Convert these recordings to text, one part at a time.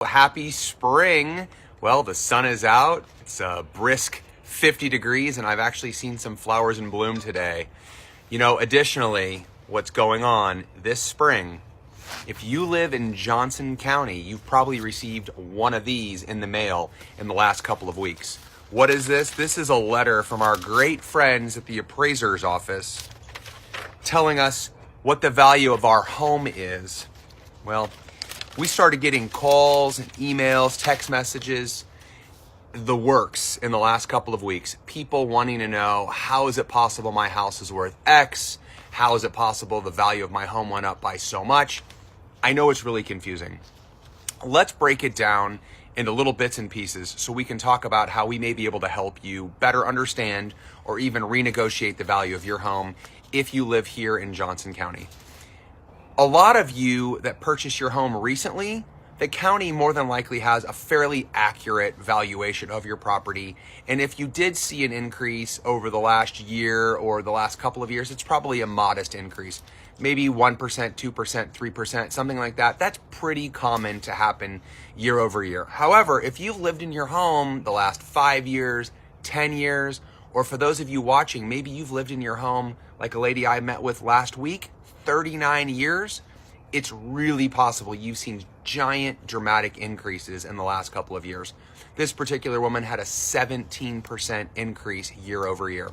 Happy spring. Well, the sun is out. It's a brisk 50 degrees, and I've actually seen some flowers in bloom today. Additionally, what's going on this spring, if you live in Johnson County, you've probably received one of these in the mail in the last couple of weeks. What is this? This is a letter from our great friends at the appraiser's office telling us what the value of our home is. Well, we started getting calls and emails, text messages, the works in the last couple of weeks. People wanting to know, how is it possible my house is worth X? How is it possible the value of my home went up by so much? I know it's really confusing. Let's break it down into little bits and pieces so we can talk about how we may be able to help you better understand or even renegotiate the value of your home if you live here in Johnson County. A lot of you that purchased your home recently, the county more than likely has a fairly accurate valuation of your property. And if you did see an increase over the last year or the last couple of years, it's probably a modest increase. Maybe 1%, 2%, 3%, something like that. That's pretty common to happen year over year. However, if you've lived in your home the last 5 years, 10 years, or for those of you watching, maybe you've lived in your home like a lady I met with last week, 39 years, it's really possible you've seen giant dramatic increases in the last couple of years. This particular woman had a 17% increase year over year.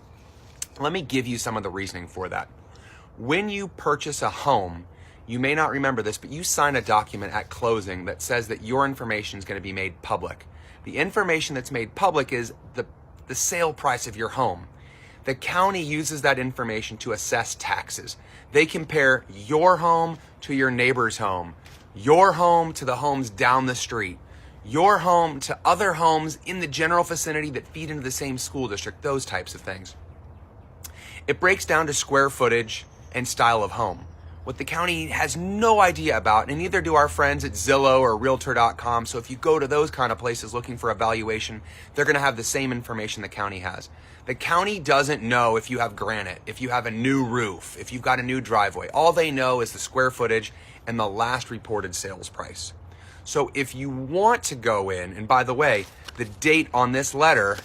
Let me give you some of the reasoning for that. When you purchase a home, you may not remember this, but you sign a document at closing that says that your information is going to be made public. The information that's made public is the sale price of your home. The county uses that information to assess taxes. They compare your home to your neighbor's home, your home to the homes down the street, your home to other homes in the general vicinity that feed into the same school district, those types of things. It breaks down to square footage and style of home. What the county has no idea about, and neither do our friends at Zillow or Realtor.com. So if you go to those kind of places looking for a valuation, they're going to have the same information the county has. The county doesn't know if you have granite, if you have a new roof, if you've got a new driveway. All they know is the square footage and the last reported sales price. So if you want to go in, and by the way, the date on this letter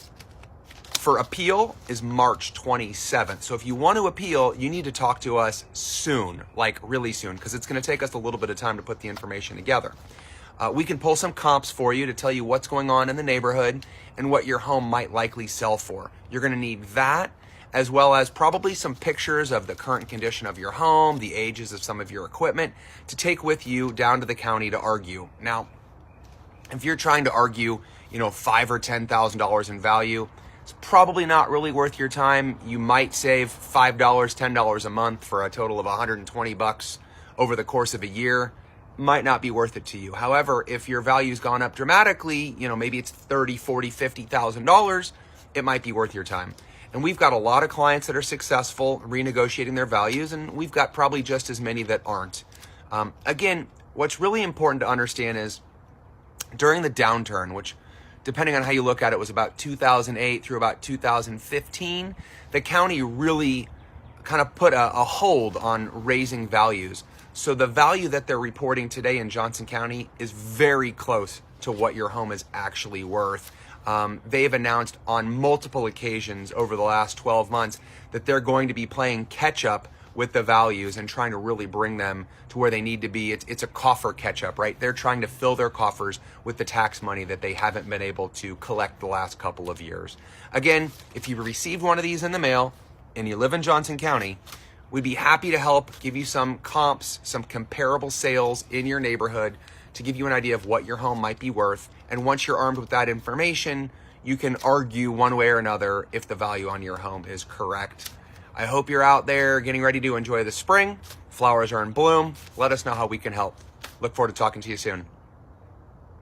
for appeal is March 27th. So if you want to appeal, you need to talk to us soon, like really soon, because it's going to take us a little bit of time to put the information together. We can pull some comps for you to tell you what's going on in the neighborhood and what your home might likely sell for. You're going to need that, as well as probably some pictures of the current condition of your home, the ages of some of your equipment, to take with you down to the county to argue. Now, if you're trying to argue, $5,000 or $10,000 in value, it's probably not really worth your time. You might save $5, $10 a month for a total of $120 over the course of a year. Might not be worth it to you. However, if your value's gone up dramatically, maybe it's $30,000, $40,000, $50,000, it might be worth your time. And we've got a lot of clients that are successful renegotiating their values, and we've got probably just as many that aren't. Again, what's really important to understand is during the downturn, which depending on how you look at it was about 2008 through about 2015, the county really kind of put a hold on raising values. So the value that they're reporting today in Johnson County is very close to what your home is actually worth. They've announced on multiple occasions over the last 12 months that they're going to be playing catch up with the values and trying to really bring them to where they need to be. It's a coffer catch up, right? They're trying to fill their coffers with the tax money that they haven't been able to collect the last couple of years. Again, if you received one of these in the mail and you live in Johnson County, we'd be happy to help give you some comps, some comparable sales in your neighborhood to give you an idea of what your home might be worth. And once you're armed with that information, you can argue one way or another if the value on your home is correct. I hope you're out there getting ready to enjoy the spring. Flowers are in bloom. Let us know how we can help. Look forward to talking to you soon.